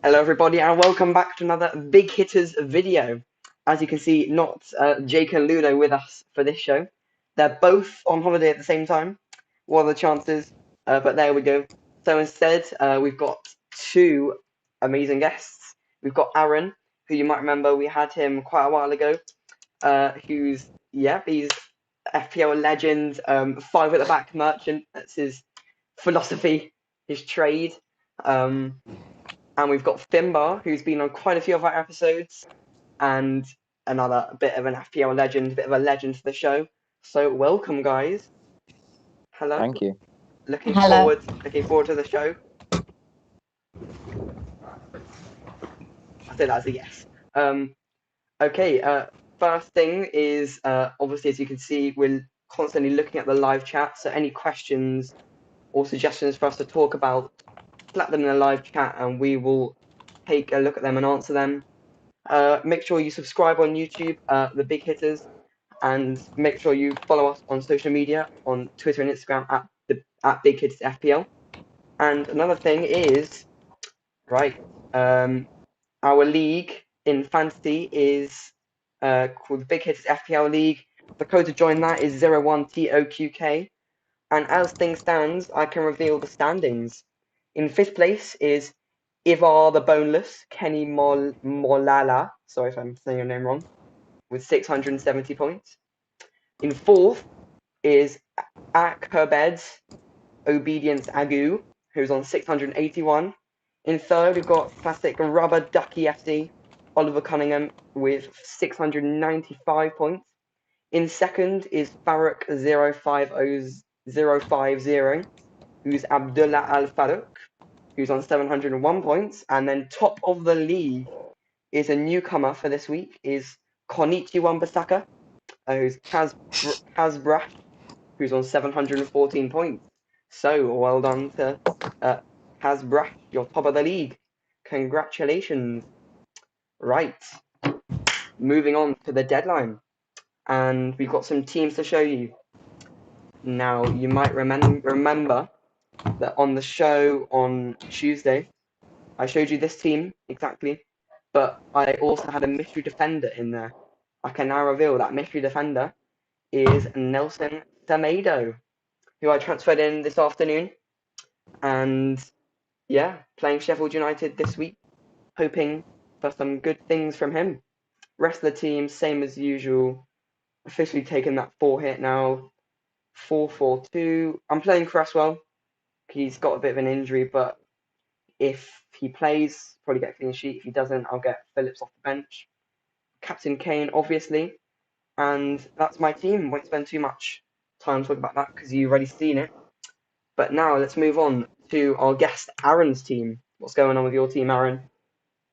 Hello everybody and welcome back to another Big Hitters video. As you can see, not Jake and Ludo with us for this show. They're both on holiday at the same time. What are the chances? But there we go. So instead, we've got two amazing guests. We've got Aaron, who you might remember we had him quite a while ago. He's FPL legend, five at the back merchant. That's his philosophy, his trade. Um, and we've got Finbar, who's been on quite a few of our episodes, and another bit of an FPL legend, bit of a legend to the show. So welcome, guys. Hello. Thank you. Looking Hello. forward, looking forward to the show. I say that as a yes. Um, okay. First thing is obviously, as you can see, we're constantly looking at the live chat. So any questions or suggestions for us to talk about, slap them in the live chat, and we will take a look at them and answer them. Make sure you subscribe on YouTube, The Big Hitters, and make sure you follow us on social media on Twitter and Instagram at Big Hitters FPL. And another thing is, right, our league in fantasy is called the Big Hitters FPL League. The code to join that is 01TOQK. And as things stand, I can reveal the standings. In fifth place is Ivar the Boneless, Kenny Molala. Sorry if I'm saying your name wrong, with 670 points. In fourth is Akherbed's Obedience Agu, who's on 681. In third, we've got classic Rubber Ducky FC, Oliver Cunningham, with 695 points. In second is Farouk 050050, who's Abdullah Al Farouk, who's on 701 points. And then top of the league is a newcomer for this week, is Konichi Wambasaka, who's Hasbrash, who's on 714 points. So well done to uh, Hasbrash, you're top of the league. Congratulations. Right, moving on to the deadline. And we've got some teams to show you. Now, you might remember that on the show on Tuesday, I showed you this team exactly, but I also had a mystery defender in there. I can now reveal that mystery defender is Nelson Semedo, who I transferred in this afternoon. And yeah, playing Sheffield United this week, hoping for some good things from him. Rest of the team, same as usual. Officially taken that 4 hit now. 4-4-2. I'm playing Cresswell. He's got a bit of an injury, but if he plays, probably get a clean sheet. If he doesn't, I'll get Phillips off the bench. Captain Kane, obviously. And that's my team. Won't spend too much time talking about that because you've already seen it. But now let's move on to our guest, Aaron's team. What's going on with your team, Aaron?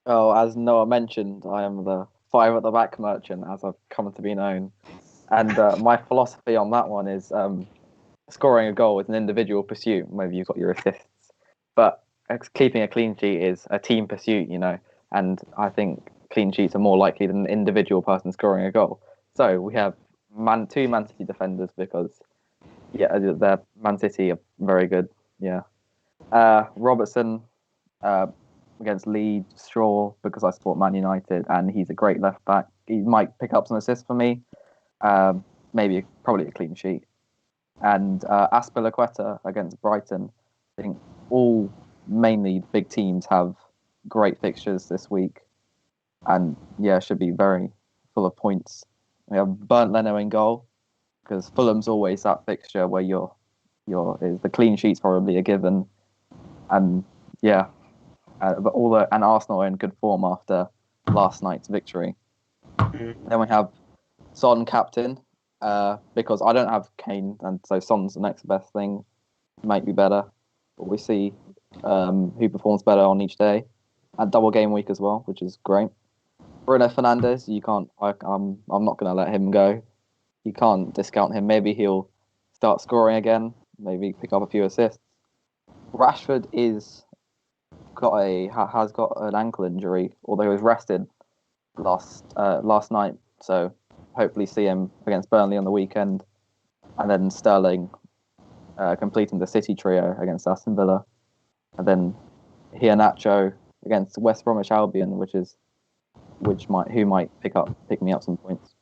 Oh, as Noah mentioned, I am the five at the back merchant, as I've come to be known. And my philosophy on that one is scoring a goal is an individual pursuit, whether you've got your assists. But keeping a clean sheet is a team pursuit, And I think clean sheets are more likely than an individual person scoring a goal. So we have two Man City defenders because, their Man City are very good. Yeah. Robertson against Leeds, sure, because I support Man United, and he's a great left back. He might pick up some assists for me, probably a clean sheet. And Aspilicueta against Brighton. I think all mainly big teams have great fixtures this week, and should be very full of points. We have Bernd Leno in goal because Fulham's always that fixture where is the clean sheet's probably a given, and and Arsenal are in good form after last night's victory. Then we have Son captain, because I don't have Kane, and so Son's the next best thing. Might be better, but we see who performs better on each day. And double game week as well, which is great. Bruno Fernandes, you can't. I'm not going to let him go. You can't discount him. Maybe he'll start scoring again. Maybe pick up a few assists. Rashford has got an ankle injury, although he was rested last night. So hopefully see him against Burnley on the weekend, and then Sterling completing the City trio against Aston Villa, and then Iheanacho against West Bromwich Albion, who might pick me up some points.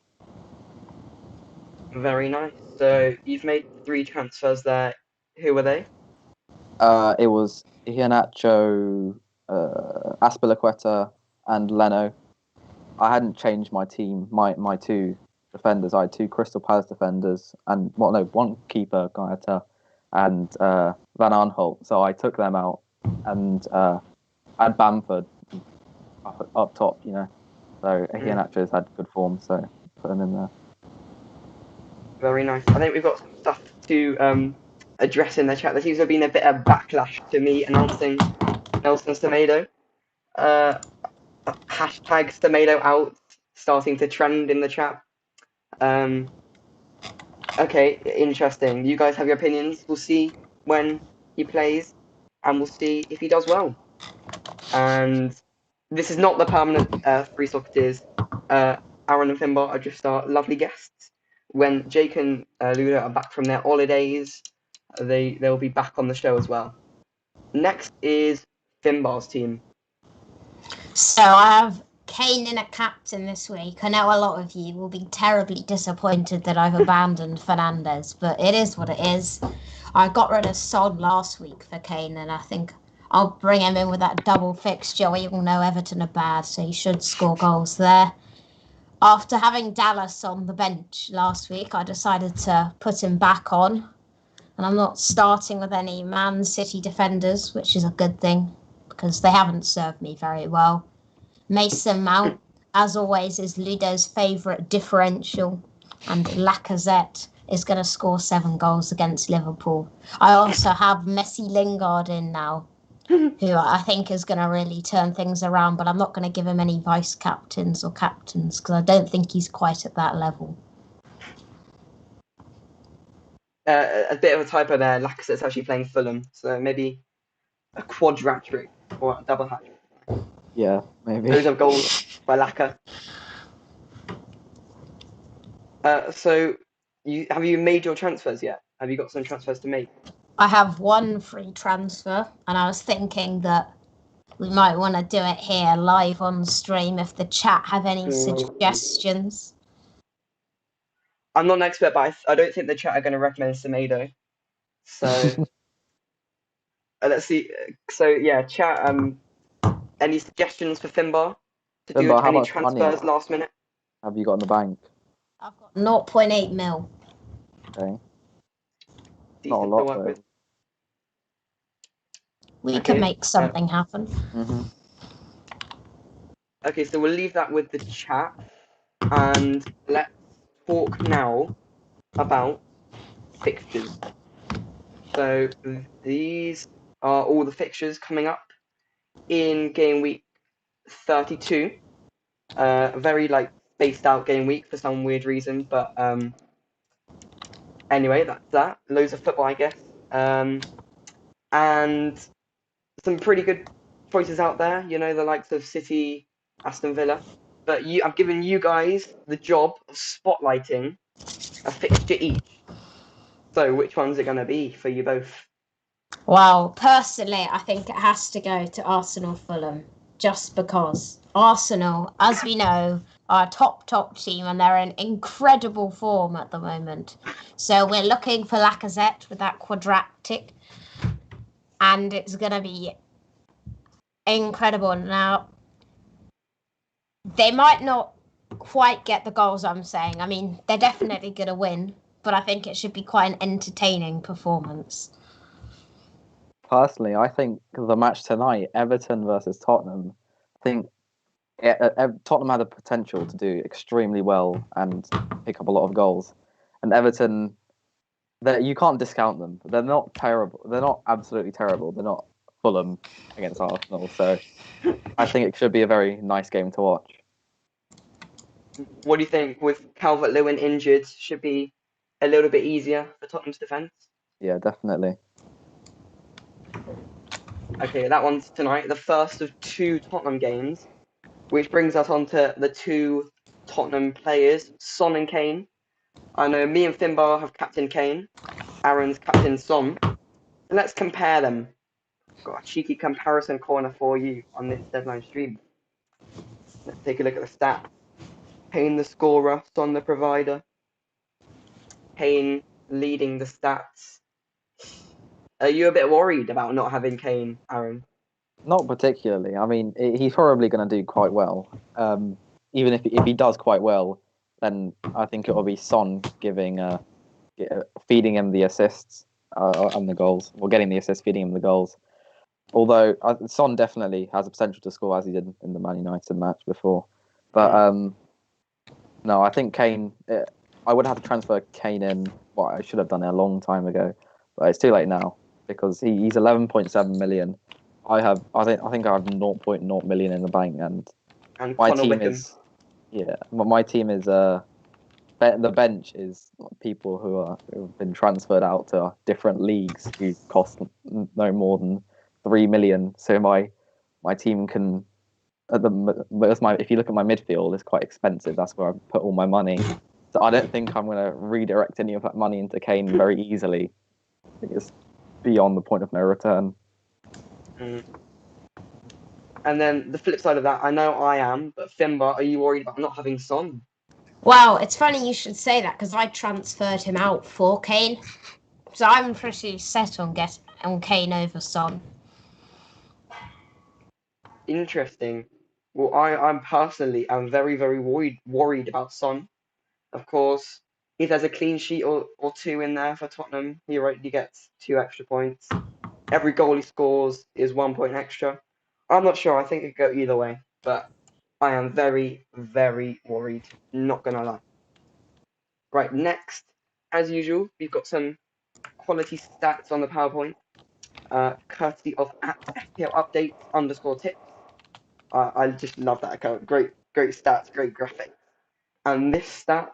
Very nice. So you've made 3 transfers there. Who were they? It was Iheanacho, Azpilicueta, and Leno. I hadn't changed my team. My 2 defenders. I had 2 Crystal Palace defenders and one keeper, Gaeta, and Van Aanholt. So I took them out and I had Bamford up top. So Iheanacho's had good form, so put him in there. Very nice. I think we've got some stuff to address in the chat. There seems to have been a bit of backlash to me announcing Nelson Semedo. Hashtag Semedo out starting to trend in the chat. Okay, interesting. You guys have your opinions. We'll see when he plays, and we'll see if he does well. And this is not the permanent Free Socceteers. Aaron and Finbar are just our lovely guests. When Jake and Luda are back from their holidays, they'll be back on the show as well. Next is Finbar's team. So I have Kane in a captain this week. I know a lot of you will be terribly disappointed that I've abandoned Fernandes, but it is what it is. I got rid of Son last week for Kane, and I think I'll bring him in with that double fixture. We all know Everton are bad, so he should score goals there. After having Dallas on the bench last week, I decided to put him back on. And I'm not starting with any Man City defenders, which is a good thing, because they haven't served me very well. Mason Mount, as always, is Ludo's favourite differential, and Lacazette is going to score 7 goals against Liverpool. I also have Messi Lingard in now, who I think is going to really turn things around, but I'm not going to give him any vice captains or captains because I don't think he's quite at that level. A bit of a typo there. Lacazette's actually playing Fulham, so maybe a quadrat-trick or a double hat. Yeah, maybe. Those are goals by Laka. So, have you made your transfers yet? Have you got some transfers to make? I have 1 free transfer, and I was thinking that we might want to do it here live on stream if the chat have any suggestions. I'm not an expert, but I don't think the chat are going to recommend Semedo. So let's see. So yeah, chat. Any suggestions for Finbar to do Finbar, how any much money transfers last minute? have you got in the bank? I've got 0.8 mil. Okay. Decent Not a to lot, work though. with. We Okay, can make something happen. Mm-hmm. Okay, so we'll leave that with the chat, and let's talk now about fixtures. So these are all the fixtures coming up in game week 32. Very spaced out game week for some weird reason, but anyway, that's that. Loads of football, I guess. And some pretty good choices out there. The likes of City, Aston Villa. But I've given you guys the job of spotlighting a fixture each. So which one's it going to be for you both? Well, personally, I think it has to go to Arsenal Fulham, just because Arsenal, as we know, are a top team and they're in incredible form at the moment. So we're looking for Lacazette with that quadratic, and it's going to be incredible. Now, they might not quite get the goals I'm saying. I mean, they're definitely going to win, but I think it should be quite an entertaining performance. Personally, I think the match tonight, Everton versus Tottenham, I think Tottenham had the potential to do extremely well and pick up a lot of goals. And Everton, you can't discount them. They're not terrible. They're not absolutely terrible. They're not Fulham against Arsenal. So I think it should be a very nice game to watch. What do you think? With Calvert-Lewin injured, should be a little bit easier for Tottenham's defence? Yeah, definitely. Okay, that one's tonight, the first of 2 Tottenham games, which brings us on to the 2 Tottenham players, Son and Kane. I know me and Finbar have captain Kane, Aaron's captain Son. Let's compare them. got a cheeky comparison corner for you on this deadline stream. Let's take a look at the stats. Kane the scorer, Son the provider. Kane leading the stats. Are you a bit worried about not having Kane, Aaron? Not particularly. I mean, he's probably going to do quite well. Even if he does quite well, then I think it will be Son feeding him the assists and the goals, or getting the assists, feeding him the goals. Although Son definitely has the potential to score as he did in the Man United match before. But no, I think Kane. I would have to transfer Kane in. Well, I should have done it a long time ago, but it's too late now because he's 11.7 million. I think I have 0.0 million in the bank, and my Connor team Wickham. my team is the bench is people who have been transferred out to different leagues who cost no more than 3 million. So my team can if you look at my midfield, it's quite expensive. That's where I put all my money. So I don't think I'm going to redirect any of that money into Kane very easily. I think it's beyond the point of no return. Mm. And then the flip side of that, I know I am, but Finbar, are you worried about not having Son? Well, it's funny you should say that because I transferred him out for Kane. So I'm pretty set on Kane over Son. Interesting. Well, I'm personally am very, very worried about Son. Of course, if there's a clean sheet or two in there for Tottenham, he gets 2 extra points. Every goal he scores is 1 point extra. I'm not sure. I think it could go either way, but I am very, very worried. Not gonna lie. Right, next, as usual, we've got some quality stats on the PowerPoint, courtesy of @FPL Updates _tips. I just love that account. Great stats, great graphics. And this stat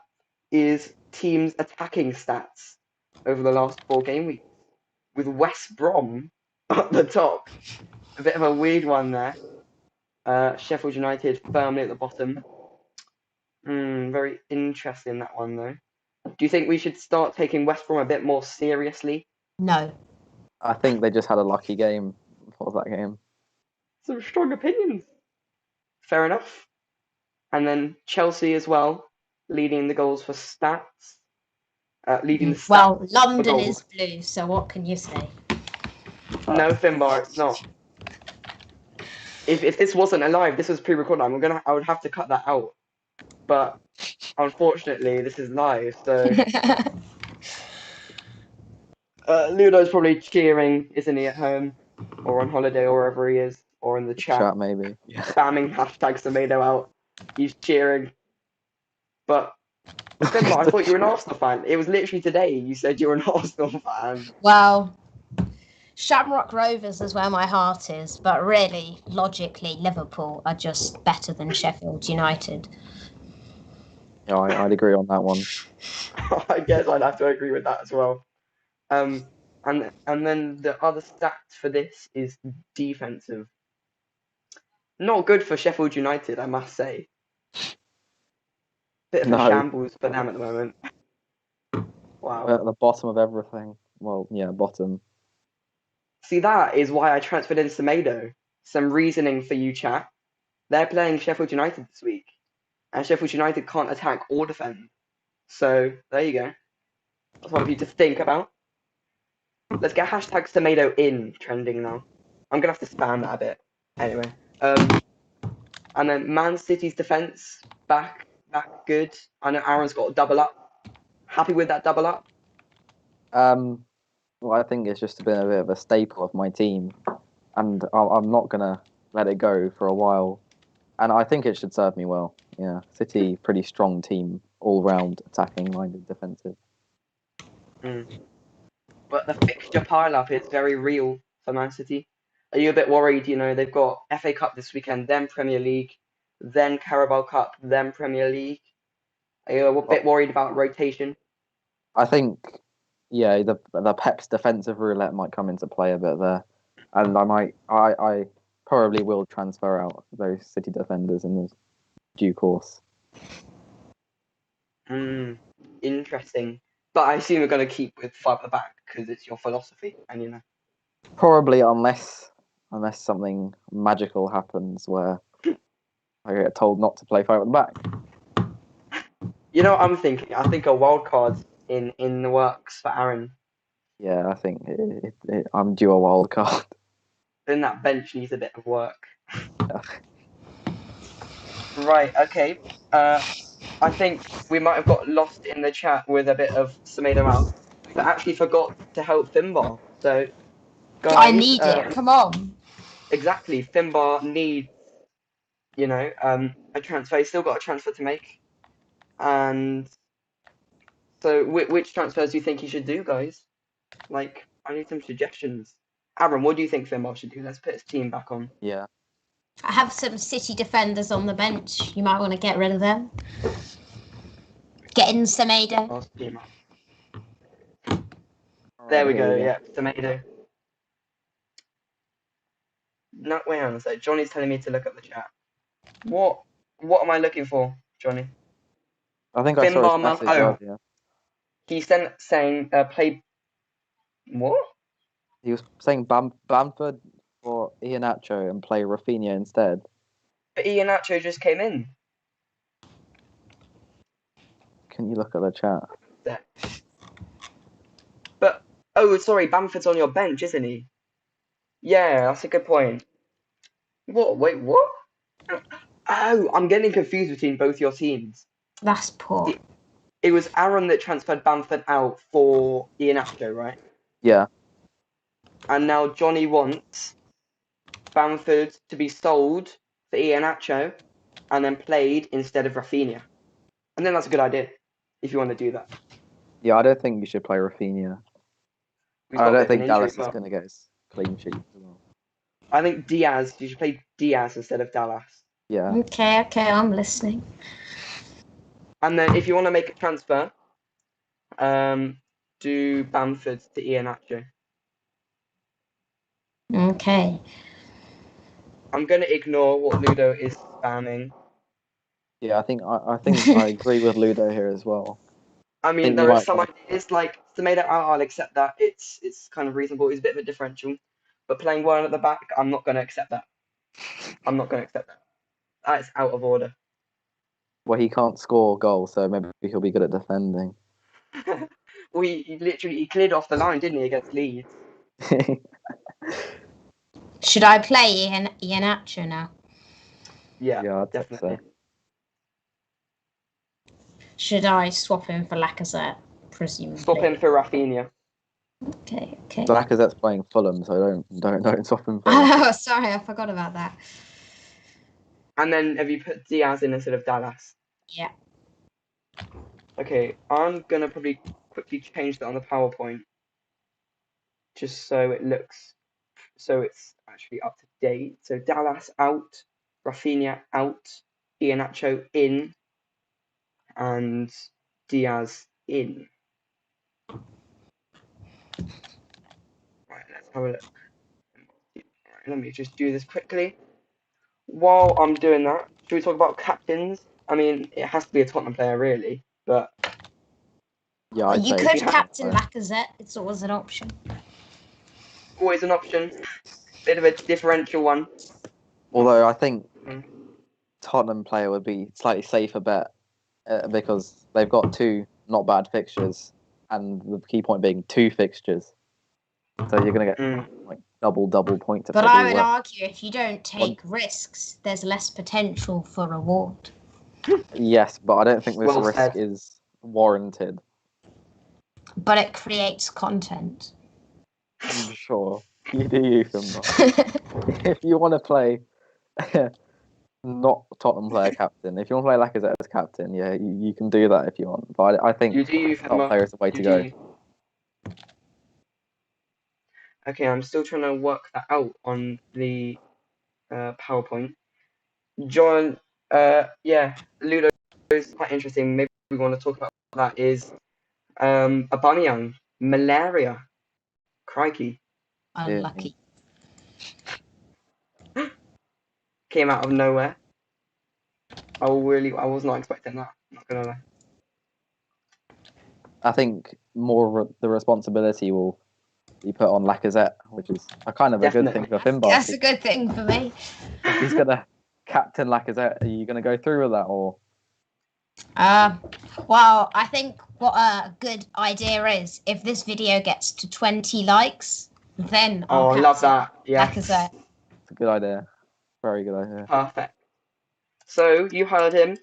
is teams' attacking stats over the last 4 game weeks, with West Brom at the top. A bit of a weird one there. Sheffield United firmly at the bottom. Very interesting, that one, though. Do you think we should start taking West Brom a bit more seriously? No. I think they just had a lucky game for that game. Some strong opinions. Fair enough. And then Chelsea as well, leading the goals for stats. Leading the stats Well, for London goals. is blue, so what can you say? No, Finbar, it's not. If this wasn't alive, this was pre-recorded. I would have to cut that out. But unfortunately, this is live, so Ludo's probably cheering, isn't he, at home or on holiday or wherever he is, or in the chat, Maybe. Yeah. spamming hashtag Semedo out. He's cheering. But Finbar, I thought you were an Arsenal fan. It was literally today you said you were an Arsenal fan. Well, Shamrock Rovers is where my heart is, but really, logically, Liverpool are just better than Sheffield United. Yeah, I'd agree on that one. I guess I'd have to agree with that as well. And then the other stat for this is defensive. Not good for Sheffield United, I must say. Bit of a No, shambles for them at the moment. Wow. at the bottom of everything. Well, yeah, bottom. See, that is why I transferred in Semedo. Some reasoning for you, chat. They're playing Sheffield United this week, and Sheffield United can't attack or defend. So there you go. That's one for you to think about. Let's get hashtag Semedo in trending now. I'm gonna have to spam that a bit. Anyway, and then Man City's defense back good. I know Aaron's got a double up. Happy with that double up? Well, I think it's just been a bit of a staple of my team, and I'm not gonna let it go for a while. And I think it should serve me well. Yeah, City, pretty strong team, all round, attacking minded, defensive. But the fixture pile-up is very real for Man City. Are you a bit worried? You know, they've got FA Cup this weekend, then Premier League, then Carabao Cup, then Premier League. Are you a bit worried about rotation? I think, yeah, the Pep's defensive roulette might come into play a bit there, and I probably will transfer out those City defenders in the due course. Interesting. But I assume you're going to keep with 5 at the back because it's your philosophy, and you know. Probably, unless unless something magical happens where I get told not to play 5 at the back. You know what I'm thinking? I think a wild card's in the works for Aaron. Yeah, I think I'm due a wild card. Then that bench needs a bit of work. Right, okay. I think we might have got lost in the chat with a bit of Semedo out, but actually forgot to help Finbar. So, I guys, need it. Come on. exactly, Finbar needs, a transfer. He's still got a transfer to make. And so, which transfers do you think he should do, guys? Like, I need some suggestions. Aaron, what do you think Finbar should do? Let's put his team back on. Yeah. I have some City defenders on the bench. You might want to get rid of them. Get in Semedo. Last team up. There we go. Yeah, Semedo. No, wait on a sec. Johnny's telling me to look at the chat. What am I looking for, Johnny? I think I saw Finbar his message Oh, earlier. he sent saying play. What? He was saying Bamford for Iheanacho and play Rafinha instead. But Iheanacho just came in. Can you look at the chat? There. But oh, sorry, Bamford's on your bench, isn't he? Yeah, that's a good point. What? Wait, what? Oh, I'm getting confused between both your teams. That's poor. It was Aaron that transferred Bamford out for Iheanacho, right? Yeah. And now Johnny wants Bamford to be sold for Iheanacho and then played instead of Rafinha. And then that's a good idea if you want to do that. Yeah, I don't think you should play Rafinha. He's I got a don't bit of an think injury Dallas as well. is going to get his clean sheet as well. I think Diaz, you should play Diaz instead of Dallas. Yeah. Okay, I'm listening. And then if you want to make a transfer, do Bamford to Iheanacho. Okay. I'm going to ignore what Ludo is spamming. Yeah, I think I agree with Ludo here as well. I I mean, think there you are might some want ideas like Semedo out, I'll accept that. It's kind of reasonable. It's a bit of a differential. But playing one at the back, I'm not going to accept that. I'm not going to accept that. That's out of order. well, he can't score goals, so maybe he'll be good at defending. Well, he cleared off the line, didn't he, against Leeds? Should I play Iheanacho now? Yeah, I'd say definitely. so. Should I swap him for Lacazette? Presumably. Swap him for Rafinha. Okay. Lacazette's playing Fulham, so don't swap him for. Oh, sorry, I forgot about that. And then have you put Diaz in instead of Dallas? Yeah. Okay, I'm gonna probably quickly change that on the PowerPoint, just so it's actually up to date. So Dallas out, Rafinha out, Iheanacho in, and Diaz in. Right, let's have a look. Right, let me just do this quickly. While I'm doing that, should we talk about captains? I mean, it has to be a Tottenham player, really, but Yeah, I'd You say could you have- captain Lacazette. It's always an option. always an option. Bit of a differential one. Although I think Mm. Tottenham player would be slightly safer bet because they've got 2 not bad fixtures, and the key point being 2 fixtures. So you're going to get like double points. But I would argue if you don't take risks, there's less potential for reward. Yes, but I don't think this Well risk said. is warranted. But it creates content. I'm sure you do use them. If you want to play not Tottenham player captain, if you want to play Lacazette as captain, yeah, you can do that if you want. But I think You do use top player is the way to go. Okay, I'm still trying to work that out on the PowerPoint. John, yeah, Ludo is quite interesting. Maybe we want to talk about that. Is Aubameyang malaria? Crikey, Unlucky. came out of nowhere. I was not expecting that. Not gonna lie. I think more the responsibility will he put on Lacazette, which is a kind of a good thing for Finbar. That's a good thing for me. If he's gonna captain Lacazette, are you gonna go through with that or? Well, I think what a good idea is if this video gets to 20 likes, then I'll I love that. Yeah. Lacazette. It's a good idea. Very good idea. Perfect. So you heard him.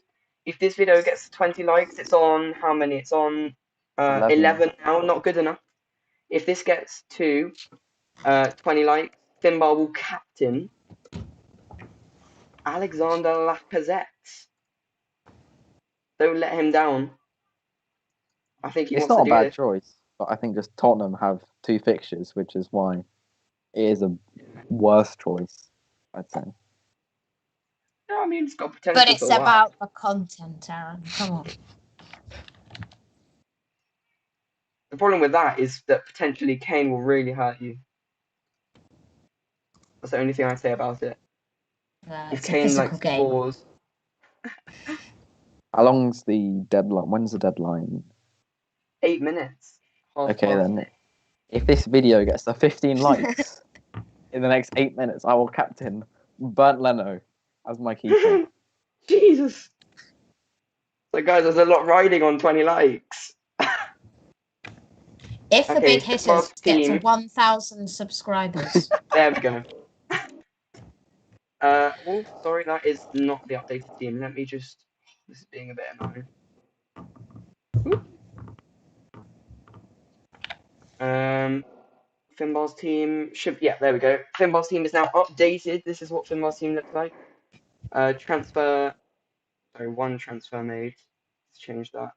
If this video gets to 20 likes, it's on how many? It's on 11 now. Not good enough. If this gets to 20 likes, Finbar will captain Alexander Lacazette. Don't let him down. I think It's wants not to a do bad this. choice, but I think just Tottenham have 2 fixtures, which is why it is a worse choice, I'd say. No, I mean, it's got potential. But it's about the content, Aaron. Come on. The problem with that is that potentially Kane will really hurt you. That's the only thing I say about it. If It's a Kane physical game. scores, How long's the deadline? When's the deadline? 8 minutes. Okay, then. If this video gets to 15 likes in the next 8 minutes, I will captain Bernd Leno as my keeper. Jesus. So, guys, there's a lot riding on 20 likes. If the Okay, big hitters Finbar's get to team. 1,000 subscribers. There we go. Oh, sorry, that is not the updated team. Let me just. This is being a bit annoying. Finbar's team should. Yeah, there we go. Finbar's team is now updated. This is what Finbar's team looks like. Transfer. Sorry, 1 transfer made. Let's change that.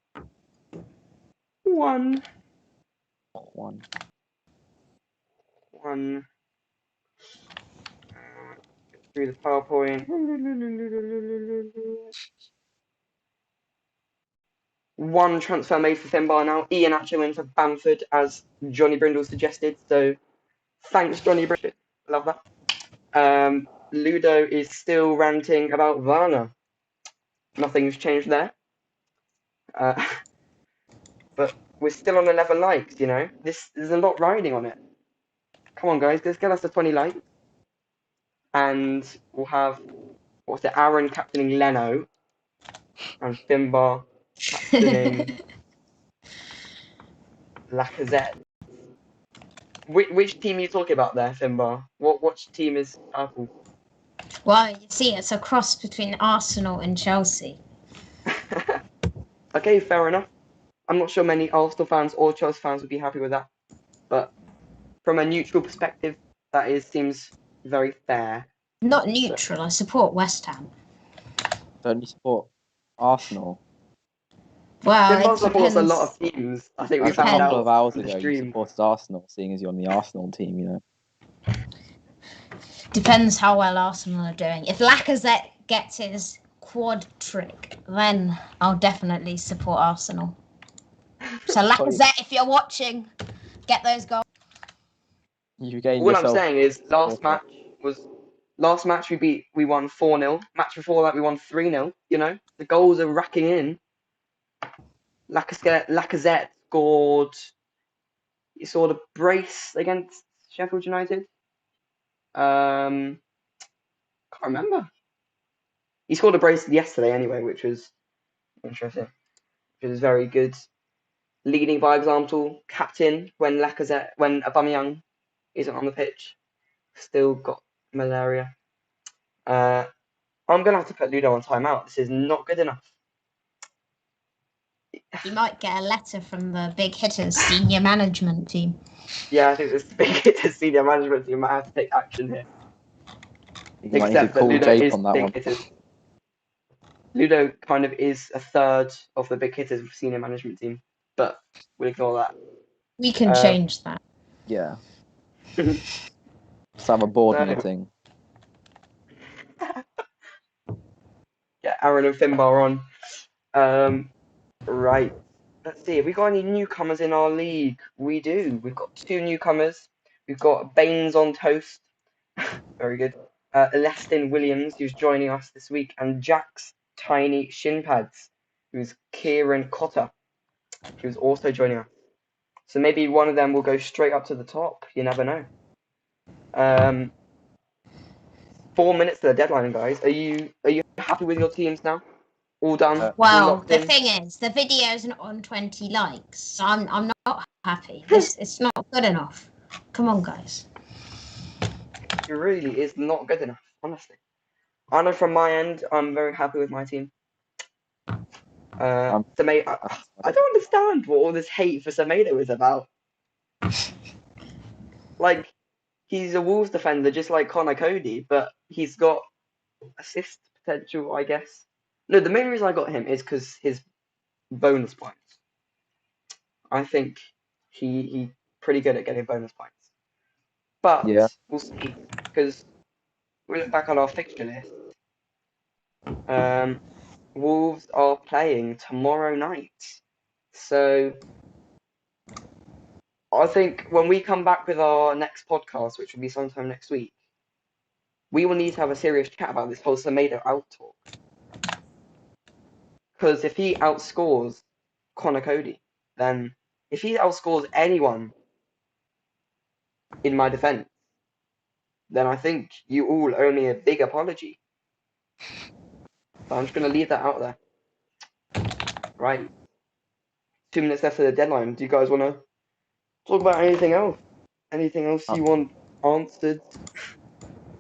1. Through the PowerPoint. 1 transfer made for Finbar now. Ian actually went for Bamford, as Johnny Brindle suggested. So thanks, Johnny Brindle. Love that. Ludo is still ranting about Varna. Nothing's changed there. But we're still on 11 likes, you know. There's a lot riding on it. Come on, guys. Let's get us to 20 likes. And we'll have, what's it, Aaron captaining Leno. And Finbar captaining Lacazette. Which team are you talking about there, Finbar? Which team is purple? Well, you see, it's a cross between Arsenal and Chelsea. Okay, fair enough. I'm not sure many Arsenal fans or Chelsea fans would be happy with that. But from a neutral perspective, that seems very fair. Not neutral, I support West Ham. Don't you support Arsenal? Well, Finbar it supports depends. a lot of teams. I think we That's a found couple out of hours on the ago you stream. supported Arsenal, seeing as you're on the Arsenal team, you know. Depends how well Arsenal are doing. If Lacazette gets his quad trick, then I'll definitely support Arsenal. So Lacazette, if you're watching, get those goals. You gained All I'm yourself. saying is last match we won 4-0. Match before that we won 3-0. You know, the goals are racking in. Lacazette scored. He scored a brace against Sheffield United. Can't remember. He scored a brace yesterday anyway, which was interesting. Which was very good. Leading by example, captain when Aubameyang isn't on the pitch. Still got malaria. I'm gonna have to put Ludo on timeout. This is not good enough. You might get a letter from the Big Hitters senior management team. Yeah, I think this Big Hitters senior management team might have to take action here. You might need Except to that call Ludo Jake is on that Big one. Hitters. Ludo kind of is a third of the Big Hitters senior management team, but we'll ignore that. We can change that. Yeah. Let's have a board So- meeting. Yeah, Aaron and Finbar on. Right. Let's see. Have we got any newcomers in our league? We do. We've got 2 newcomers. We've got Baines on toast. Very good. Leston Williams, who's joining us this week, and Jack's Tiny Shin Pads, who's Kieran Cotter, who's also joining us. So maybe one of them will go straight up to the top. You never know. 4 minutes to the deadline, guys. Are you happy with your teams now? All done? All Well, locked the in? thing is, the video's not on 20 likes, so I'm not happy. It's not good enough. Come on, guys. It really is not good enough, honestly. I know from my end, I'm very happy with my team. Semedo, I don't understand what all this hate for Semedo is about. Like, he's a Wolves defender just like Connor Cody, but he's got assist potential, I guess. No, the main reason I got him is because his bonus points. I think he's pretty good at getting bonus points. But Yeah. we'll see, because we look back on our fixture list. Wolves are playing tomorrow night. So I think when we come back with our next podcast, which will be sometime next week, we will need to have a serious chat about this whole Semedo out talk. Because if he outscores Connor Cody, then if he outscores anyone in my defence, then I think you all owe me a big apology. So I'm just going to leave that out there. Right. 2 minutes left of the deadline. Do you guys want to talk about anything else? Anything else you want answered?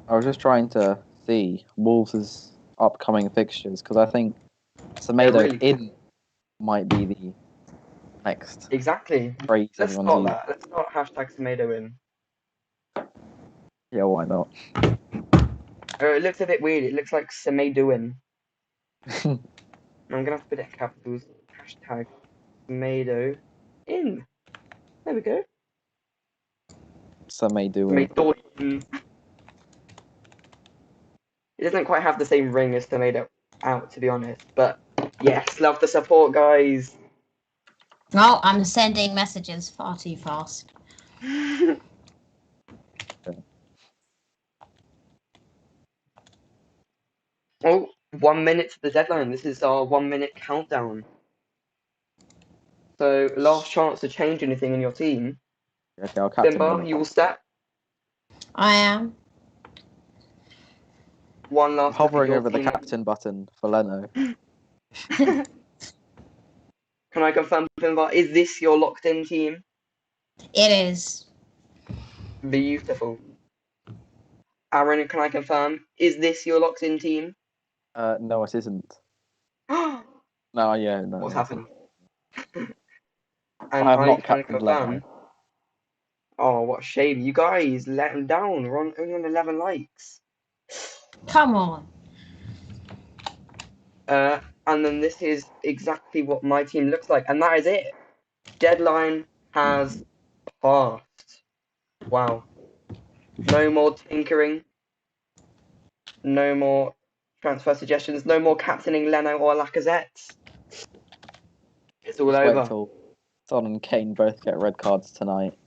I was just trying to see Wolves' upcoming fixtures because I think Semedo really in might be the next Exactly. phrase Let's everyone start uses. that. Let's start hashtag tomato in. Yeah, why not? It looks a bit weird. It looks like Semedoin. I'm gonna have to put it in capitals. Hashtag tomato in. There we go. Semedo. Tomato. It doesn't quite have the same ring as tomato out, to be honest. But yes, love the support, guys. Oh, I'm sending messages far too fast. Oh, 1 minute to the deadline. This is our 1 minute countdown. So last chance to change anything in your team. Okay, I'll captain Bimba, him. you all set? I am. One last look at Hovering your over the team. captain button for Leno. Can I confirm, Bimba, is this your locked in team? It is. Beautiful. Aaron, can I confirm, is this your locked in team? No, it isn't. What's No, yeah, no. happened? And I have I not can captained confirm. Leno. Oh, what a shame. You guys let him down. We're only on 11 likes. Come on. And then this is exactly what my team looks like. And that is it. Deadline has passed. Wow. No more tinkering. No more transfer suggestions. No more captaining Leno or Lacazette. It's all Just wait over. till Son and Kane both get red cards tonight.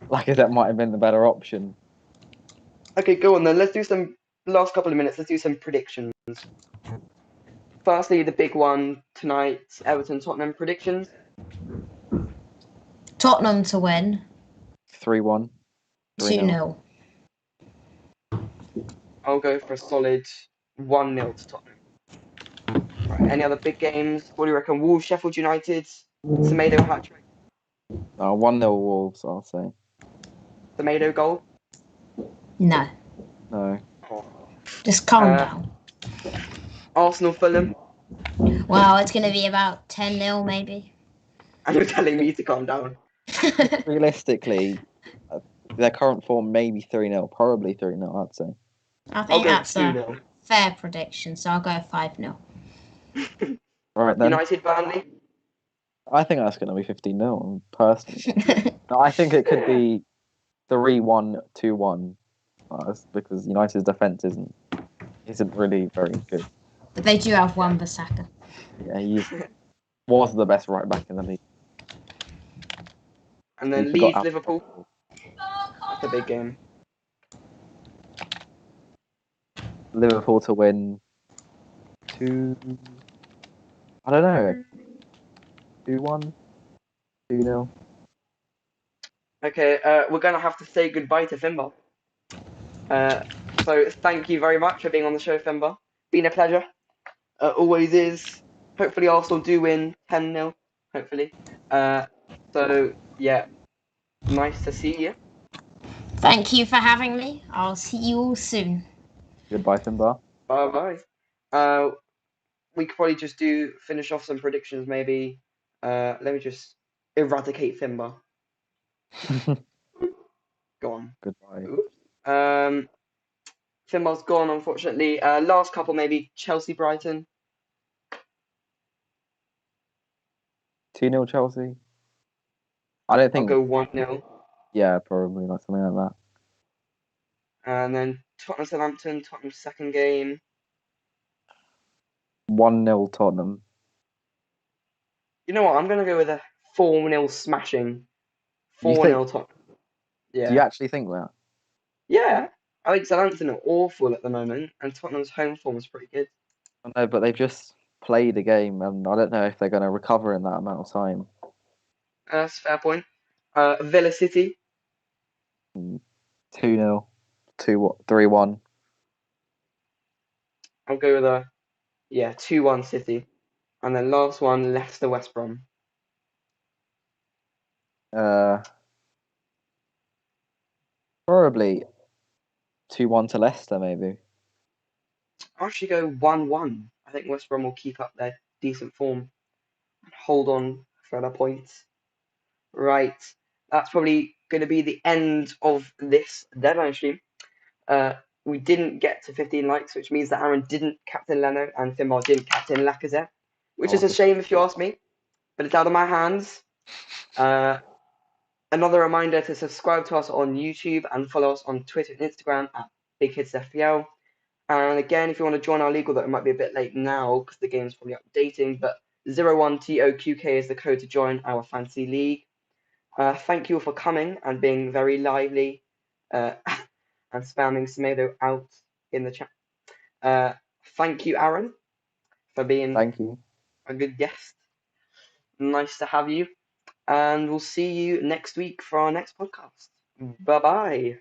Lacazette might have been the better option. Okay, go on then. Let's do some last couple of minutes. Let's do some predictions. Firstly, the big one tonight, Everton Tottenham predictions. Tottenham to win. 3-1. 2-0. I'll go for a solid 1-0 to Tottenham. Right, any other big games? What do you reckon? Wolves, Sheffield United, Semedo hat trick, 1-0 Wolves, I'll say. Semedo goal. No. No. Oh. Just calm down. Arsenal Fulham. Well, it's going to be about 10-0 maybe. And you're telling me to calm down. Realistically, their current form maybe 3-0, probably 3-0, I'd say. I I'll think go that's 2-0. a fair prediction, so I'll go 5-0. Right then. United Burnley. I think that's going to be 15-0, personally. I think it could be 3-1, 2-1, because United's defence isn't really very good. But they do have Wan-Bissaka. Yeah, he was the best right back in the league. And then He forgot Leeds Liverpool. That's a big game. Liverpool to win 2... I don't know. 2-1? 2-0. Okay, we're going to have to say goodbye to Finbar. So thank you very much for being on the show, Finbar. Been a pleasure. Always is. Hopefully Arsenal do win 10-0. Hopefully. So yeah, nice to see you. Thank you for having me. I'll see you all soon. Goodbye, Finbar. Bye bye. We could probably just finish off some predictions maybe. Let me just eradicate Finbar. Gone. Goodbye. Oops. Finbar's gone, unfortunately. Last couple maybe Chelsea Brighton. 2-0 Chelsea. I don't I'll think. go 1-0. Yeah, probably like something like that. And then Tottenham Southampton, Tottenham's second game. 1-0 Tottenham. You know what? I'm gonna go with a 4-0 smashing. You 4-0 think? Tottenham. Do you Yeah. actually think that? Yeah. I think Southampton are awful at the moment, and Tottenham's home form is pretty good. I know, but they've just played a game, and I don't know if they're going to recover in that amount of time. That's a fair point. Villa City. 2-0, 3-1. I'll go with a 2-1 City. And then last one, Leicester West Brom. Probably 2-1 to Leicester, maybe. I'll actually go 1-1. I think West Brom will keep up their decent form and hold on for their points. Right. That's probably going to be the end of this deadline stream. We didn't get to 15 likes, which means that Aaron didn't captain Leno and Finbar didn't captain Lacazette, which is a shame if you ask me, but it's out of my hands. Another reminder to subscribe to us on YouTube and follow us on Twitter and Instagram at BigHitsFPL. And again, if you want to join our league, although it might be a bit late now because the game's probably updating, but 01TOQK is the code to join our fantasy league. Thank you all for coming and being very lively and spamming Semedo out in the chat. Thank you, Aaron, for being Thank you. a good guest. Nice to have you. And we'll see you next week for our next podcast. Bye bye.